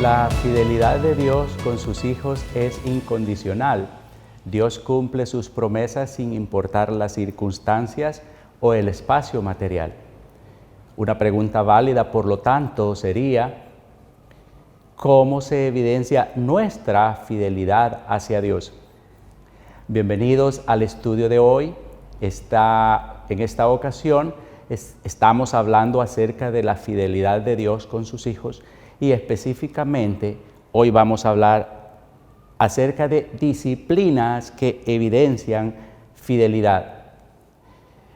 La fidelidad de Dios con sus hijos es incondicional. Dios cumple sus promesas sin importar las circunstancias o el espacio material. Una pregunta válida, por lo tanto, sería: ¿cómo se evidencia nuestra fidelidad hacia Dios? Bienvenidos al estudio de hoy. En esta ocasión estamos hablando acerca de la fidelidad de Dios con sus hijos y específicamente hoy vamos a hablar acerca de disciplinas que evidencian fidelidad.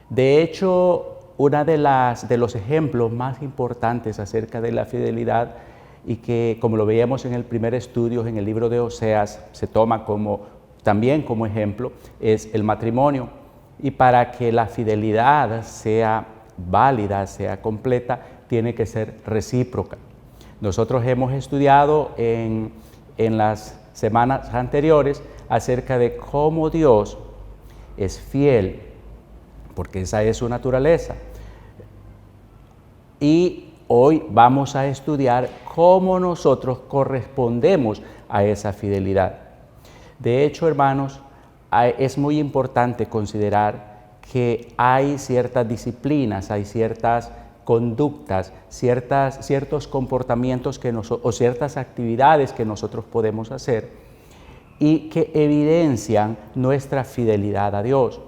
De hecho, uno de los ejemplos más importantes acerca de la fidelidad y que, como lo veíamos en el primer estudio en el libro de Oseas, se toma también como ejemplo, es el matrimonio. Y para que la fidelidad sea válida, sea completa, tiene que ser recíproca. Nosotros hemos estudiado en las semanas anteriores acerca de cómo Dios es fiel, porque esa es su naturaleza. Y hoy vamos a estudiar cómo nosotros correspondemos a esa fidelidad. De hecho, hermanos, es muy importante considerar que hay ciertas disciplinas, hay ciertas conductas, ciertos comportamientos o ciertas actividades que nosotros podemos hacer y que evidencian nuestra fidelidad a Dios.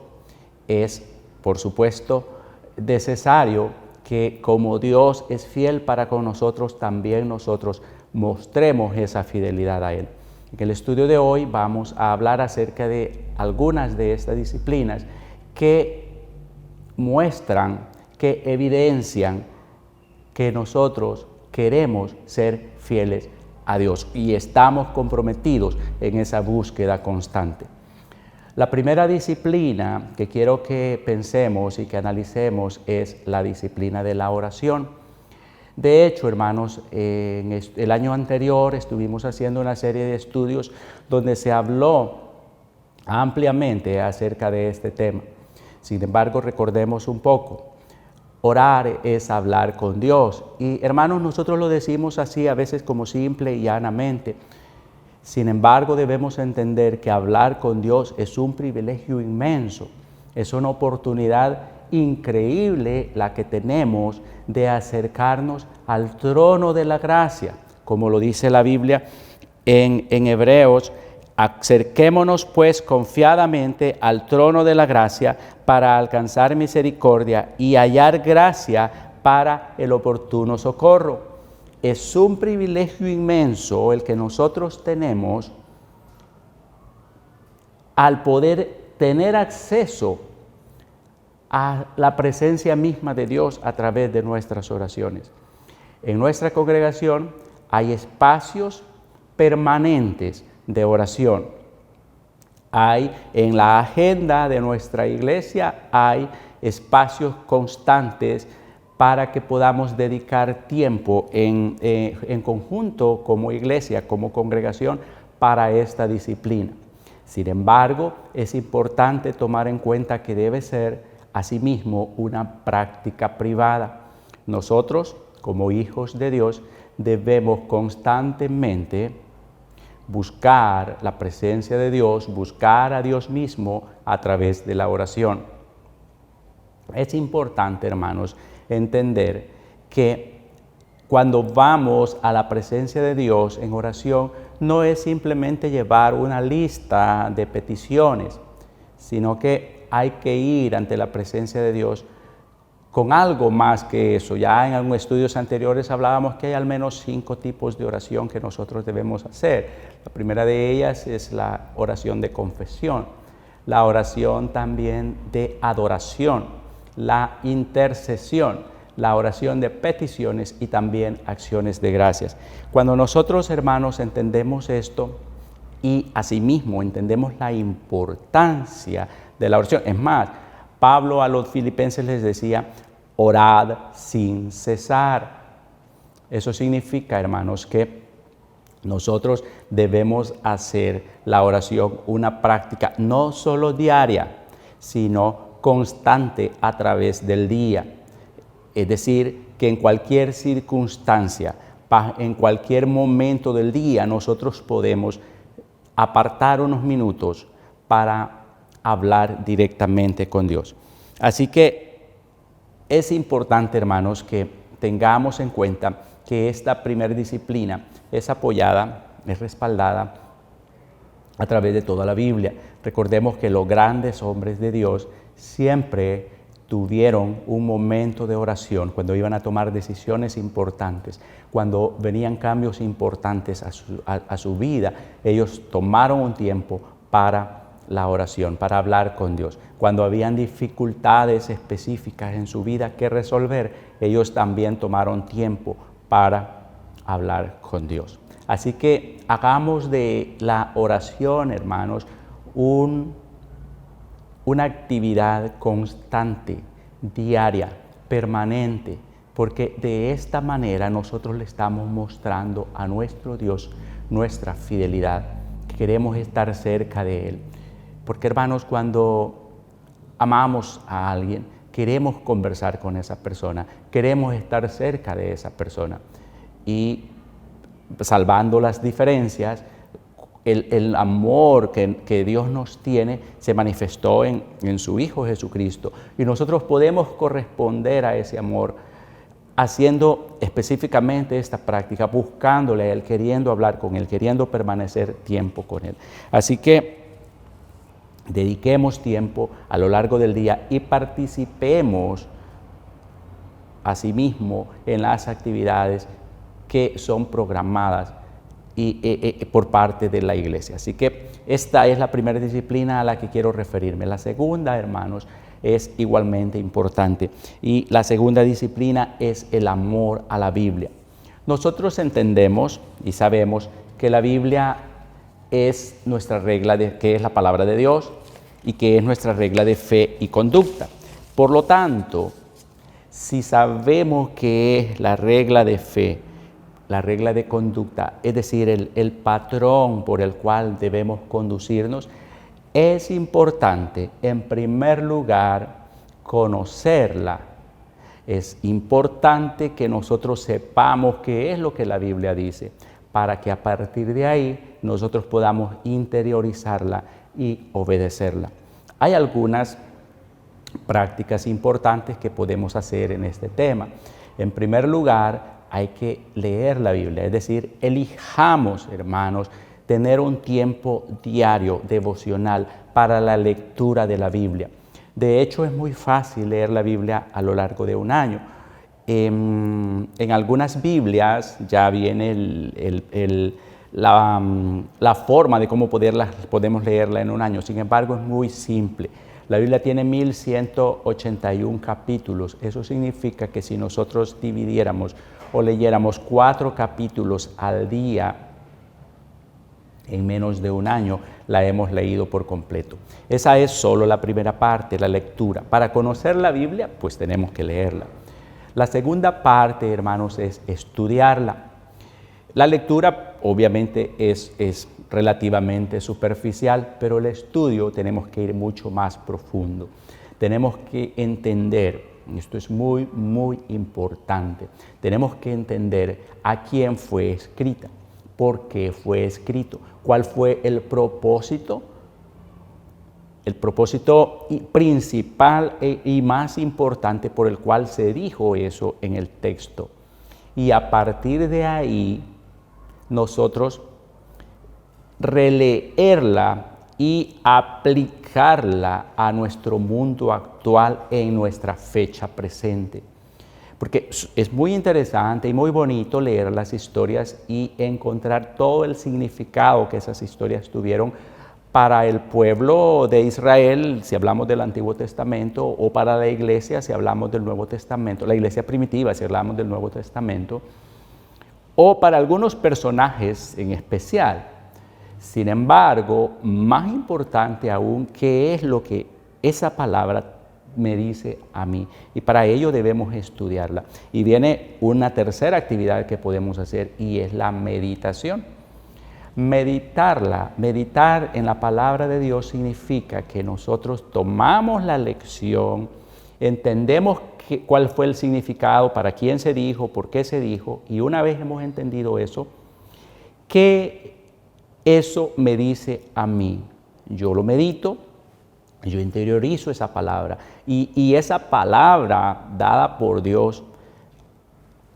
Es, por supuesto, necesario que como Dios es fiel para con nosotros, también nosotros mostremos esa fidelidad a Él. En el estudio de hoy vamos a hablar acerca de algunas de estas disciplinas que muestran, que evidencian que nosotros queremos ser fieles a Dios y estamos comprometidos en esa búsqueda constante. La primera disciplina que quiero que pensemos y que analicemos es la disciplina de la oración. De hecho, hermanos, en el año anterior estuvimos haciendo una serie de estudios donde se habló ampliamente acerca de este tema. Sin embargo, recordemos un poco. Orar es hablar con Dios. Y hermanos, nosotros lo decimos así a veces como simple y llanamente. Sin embargo, debemos entender que hablar con Dios es un privilegio inmenso. Es una oportunidad increíble la que tenemos de acercarnos al trono de la gracia. Como lo dice la Biblia en Hebreos: acerquémonos pues confiadamente al trono de la gracia para alcanzar misericordia y hallar gracia para el oportuno socorro. Es un privilegio inmenso el que nosotros tenemos al poder tener acceso a la presencia misma de Dios a través de nuestras oraciones. En nuestra congregación hay espacios permanentes de oración. Hay en la agenda de nuestra iglesia, hay espacios constantes para que podamos dedicar tiempo en conjunto como iglesia, como congregación, para esta disciplina. Sin embargo, es importante tomar en cuenta que debe ser asimismo una práctica privada. Nosotros, como hijos de Dios, debemos constantemente buscar la presencia de Dios, buscar a Dios mismo a través de la oración. Es importante, hermanos, entender que cuando vamos a la presencia de Dios en oración, no es simplemente llevar una lista de peticiones, sino que hay que ir ante la presencia de Dios con algo más que eso. Ya en algunos estudios anteriores hablábamos que hay al menos 5 tipos de oración que nosotros debemos hacer. La primera de ellas es la oración de confesión, la oración también de adoración, la intercesión, la oración de peticiones y también acciones de gracias. Cuando nosotros, hermanos, entendemos esto y asimismo entendemos la importancia de la oración, es más, Pablo a los filipenses les decía: orad sin cesar. Eso significa, hermanos, que nosotros debemos hacer la oración una práctica no solo diaria, sino constante a través del día. Es decir, que en cualquier circunstancia en cualquier momento del día nosotros podemos apartar unos minutos para hablar directamente con Dios. Así que es importante, hermanos, que tengamos en cuenta que esta primera disciplina es apoyada, es respaldada a través de toda la Biblia. Recordemos que los grandes hombres de Dios siempre tuvieron un momento de oración cuando iban a tomar decisiones importantes, cuando venían cambios importantes a su vida. Ellos tomaron un tiempo para la oración, para hablar con Dios. Cuando habían dificultades específicas en su vida que resolver, ellos también tomaron tiempo para hablar con Dios. Así que hagamos de la oración, hermanos, una actividad constante, diaria, permanente, porque de esta manera nosotros le estamos mostrando a nuestro Dios nuestra fidelidad, que queremos estar cerca de Él. Porque, hermanos, cuando amamos a alguien, queremos conversar con esa persona, queremos estar cerca de esa persona. Y salvando las diferencias, el amor que Dios nos tiene se manifestó en su Hijo Jesucristo. Y nosotros podemos corresponder a ese amor haciendo específicamente esta práctica, buscándole a Él, queriendo hablar con Él, queriendo permanecer tiempo con Él. Así que dediquemos tiempo a lo largo del día y participemos asimismo en las actividades que son programadas por parte de la iglesia. Así que esta es la primera disciplina a la que quiero referirme. La segunda, hermanos, es igualmente importante, y la segunda disciplina es el amor a la Biblia. Nosotros entendemos y sabemos que la Biblia es nuestra regla, que es la palabra de Dios y que es nuestra regla de fe y conducta. Por lo tanto, si sabemos que es la regla de fe, la regla de conducta, es decir, el patrón por el cual debemos conducirnos, es importante, en primer lugar, conocerla. Es importante que nosotros sepamos qué es lo que la Biblia dice, para que a partir de ahí nosotros podamos interiorizarla y obedecerla. Hay algunas prácticas importantes que podemos hacer en este tema. En primer lugar, hay que leer la Biblia, es decir, elijamos, hermanos, tener un tiempo diario devocional para la lectura de la Biblia. De hecho, es muy fácil leer la Biblia a lo largo de un año. En algunas Biblias ya viene la forma de cómo podemos leerla en un año. Sin embargo, es muy simple. La Biblia tiene 1181 capítulos. Eso significa que si nosotros dividiéramos o leyéramos 4 capítulos al día, en menos de un año la hemos leído por completo. Esa es solo la primera parte, la lectura. Para conocer la Biblia, pues tenemos que leerla. La segunda parte, hermanos, es estudiarla. La lectura obviamente es relativamente superficial, pero el estudio tenemos que ir mucho más profundo. Tenemos que entender, esto es muy, muy importante, tenemos que entender a quién fue escrita, por qué fue escrito, cuál fue el propósito principal y más importante por el cual se dijo eso en el texto. Y a partir de ahí, nosotros releerla y aplicarla a nuestro mundo actual en nuestra fecha presente. Porque es muy interesante y muy bonito leer las historias y encontrar todo el significado que esas historias tuvieron para el pueblo de Israel, si hablamos del Antiguo Testamento, o para la iglesia, si hablamos del Nuevo Testamento, la iglesia primitiva, si hablamos del Nuevo Testamento, o para algunos personajes en especial. Sin embargo, más importante aún, ¿qué es lo que esa palabra me dice a mí? Y para ello debemos estudiarla. Y viene una tercera actividad que podemos hacer, y es la meditación. Meditar en la palabra de Dios significa que nosotros tomamos la lección entendemos cuál fue el significado, para quién se dijo, por qué se dijo, y una vez hemos entendido eso, ¿qué eso me dice a mí? Yo lo medito, yo interiorizo esa palabra, y esa palabra dada por Dios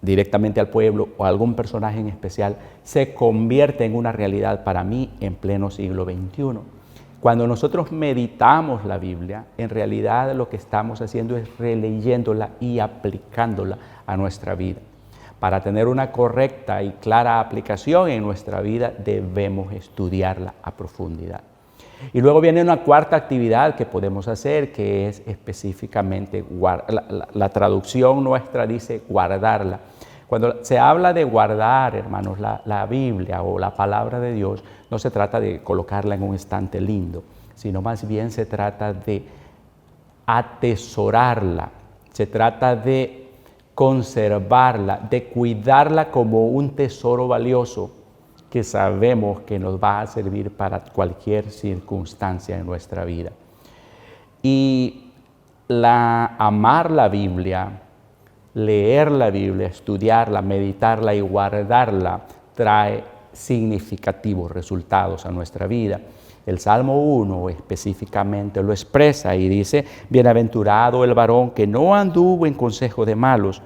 directamente al pueblo o a algún personaje en especial, se convierte en una realidad para mí en pleno siglo XXI. Cuando nosotros meditamos la Biblia, en realidad lo que estamos haciendo es releyéndola y aplicándola a nuestra vida. Para tener una correcta y clara aplicación en nuestra vida, debemos estudiarla a profundidad. Y luego viene una cuarta actividad que podemos hacer, que es específicamente, la traducción nuestra dice guardarla. Cuando se habla de guardar, hermanos, la Biblia o la palabra de Dios, no se trata de colocarla en un estante lindo, sino más bien se trata de atesorarla, se trata de conservarla, de cuidarla como un tesoro valioso que sabemos que nos va a servir para cualquier circunstancia en nuestra vida. Y amar la Biblia, leer la Biblia, estudiarla, meditarla y guardarla trae significativos resultados a nuestra vida. El Salmo 1 específicamente lo expresa y dice: bienaventurado el varón que no anduvo en consejo de malos,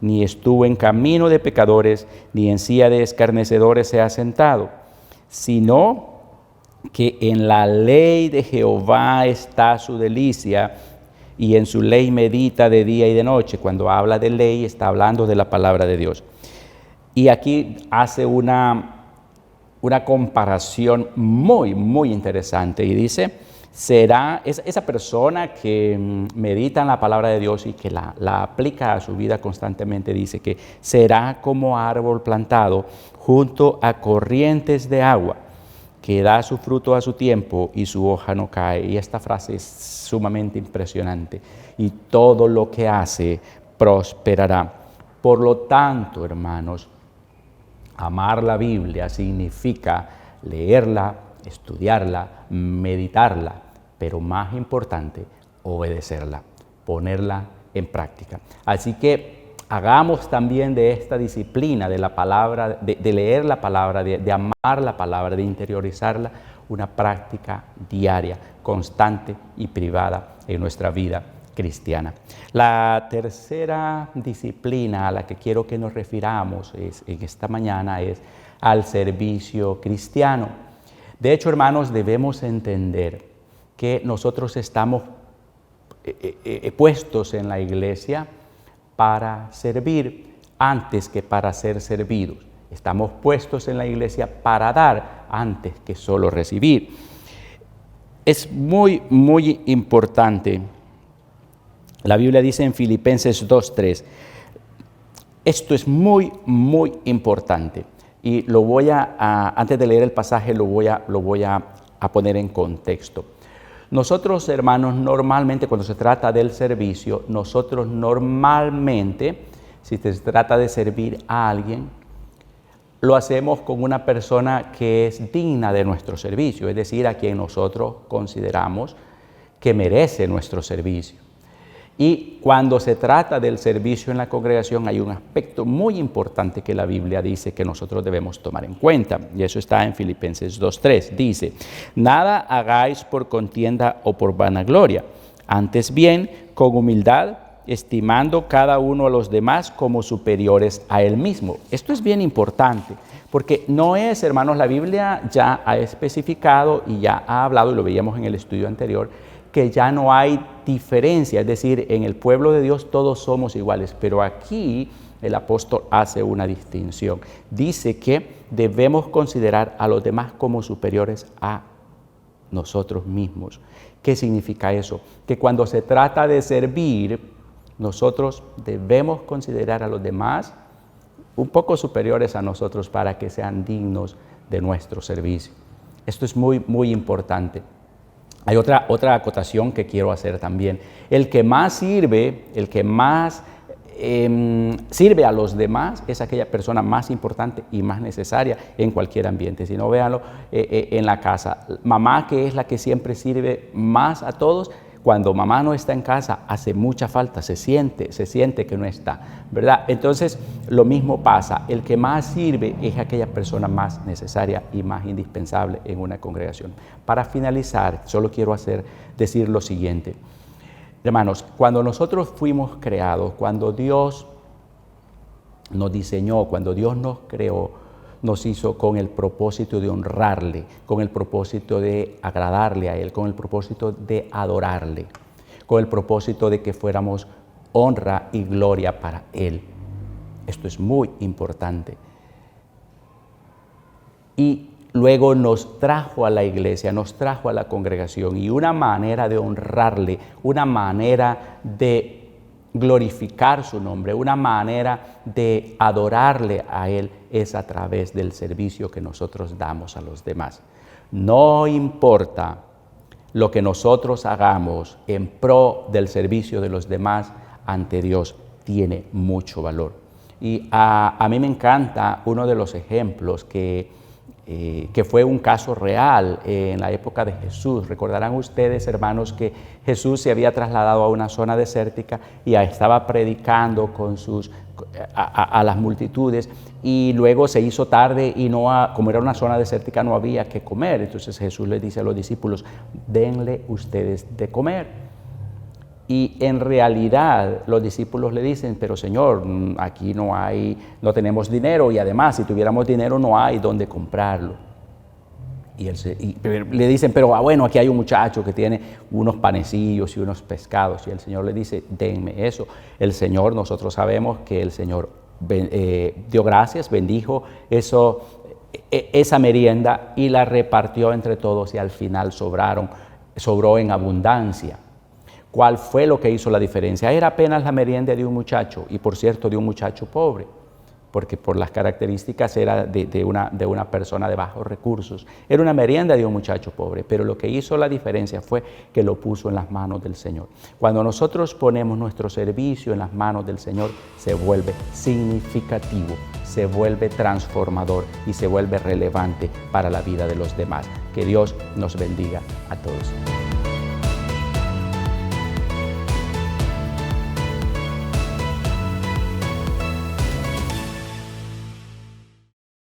ni estuvo en camino de pecadores, ni en silla de escarnecedores se ha sentado, sino que en la ley de Jehová está su delicia, y en su ley medita de día y de noche. Cuando habla de ley, está hablando de la palabra de Dios. Y aquí hace una comparación muy interesante y dice: será esa persona que medita en la palabra de Dios y que la aplica a su vida constantemente, dice que será como árbol plantado junto a corrientes de agua, que da su fruto a su tiempo y su hoja no cae. Y esta frase es sumamente impresionante. Y todo lo que hace prosperará. Por lo tanto, hermanos, amar la Biblia significa leerla, estudiarla, meditarla, pero más importante, obedecerla, ponerla en práctica. Así que hagamos también de esta disciplina de la palabra, de leer la palabra, de amar la palabra, de interiorizarla, una práctica diaria, constante y privada en nuestra vida cristiana. La tercera disciplina a la que quiero que nos refiramos en esta mañana es al servicio cristiano. De hecho, hermanos, debemos entender que nosotros estamos puestos en la iglesia para servir antes que para ser servidos. Estamos puestos en la iglesia para dar antes que solo recibir. Es muy importante. La Biblia dice en Filipenses 2:3, esto es muy importante. Y lo voy antes de leer el pasaje, lo voy a poner en contexto. Nosotros, hermanos, normalmente cuando se trata del servicio, nosotros normalmente, si se trata de servir a alguien, lo hacemos con una persona que es digna de nuestro servicio, es decir, a quien nosotros consideramos que merece nuestro servicio. Y cuando se trata del servicio en la congregación, hay un aspecto muy importante que la Biblia dice que nosotros debemos tomar en cuenta, y eso está en Filipenses 2:3. Dice: nada hagáis por contienda o por vanagloria, antes bien con humildad, estimando cada uno a los demás como superiores a él mismo. Esto es bien importante, porque no es, hermanos, la Biblia ya ha especificado y ya ha hablado, y lo veíamos en el estudio anterior, que ya no hay diferencia, es decir, en el pueblo de Dios todos somos iguales, pero aquí el apóstol hace una distinción. Dice que debemos considerar a los demás como superiores a nosotros mismos. ¿Qué significa eso? Que cuando se trata de servir, nosotros debemos considerar a los demás un poco superiores a nosotros para que sean dignos de nuestro servicio. Esto es muy importante. Hay otra acotación que quiero hacer también. El que más sirve, sirve a los demás, es aquella persona más importante y más necesaria en cualquier ambiente. Si no, véanlo en la casa. Mamá, que es la que siempre sirve más a todos, cuando mamá no está en casa, hace mucha falta, se siente que no está, ¿verdad? Entonces, lo mismo pasa. El que más sirve es aquella persona más necesaria y más indispensable en una congregación. Para finalizar, solo quiero decir lo siguiente. Hermanos, cuando nosotros fuimos creados, cuando Dios nos diseñó, cuando Dios nos creó, nos hizo con el propósito de honrarle, con el propósito de agradarle a Él, con el propósito de adorarle, con el propósito de que fuéramos honra y gloria para Él. Esto es muy importante. Y luego nos trajo a la iglesia, nos trajo a la congregación, y una manera de honrarle, una manera de glorificar su nombre, una manera de adorarle a Él es a través del servicio que nosotros damos a los demás. No importa lo que nosotros hagamos en pro del servicio de los demás ante Dios, tiene mucho valor. Y a mí me encanta uno de los ejemplos que fue un caso real en la época de Jesús. Recordarán ustedes, hermanos, que Jesús se había trasladado a una zona desértica y estaba predicando a las multitudes, y luego se hizo tarde y como era una zona desértica no había que comer. Entonces Jesús les dice a los discípulos: denle ustedes de comer. Y en realidad los discípulos le dicen: pero Señor, aquí no tenemos dinero, y además si tuviéramos dinero no hay dónde comprarlo. Y le dicen: pero bueno, aquí hay un muchacho que tiene unos panecillos y unos pescados. Y el Señor le dice: denme eso. Nosotros sabemos que el Señor dio gracias, bendijo esa merienda y la repartió entre todos, y al final sobró en abundancia. ¿Cuál fue lo que hizo la diferencia? Era apenas la merienda de un muchacho, y por cierto de un muchacho pobre, porque por las características era de una persona de bajos recursos. Era una merienda de un muchacho pobre, pero lo que hizo la diferencia fue que lo puso en las manos del Señor. Cuando nosotros ponemos nuestro servicio en las manos del Señor, se vuelve significativo, se vuelve transformador y se vuelve relevante para la vida de los demás. Que Dios nos bendiga a todos.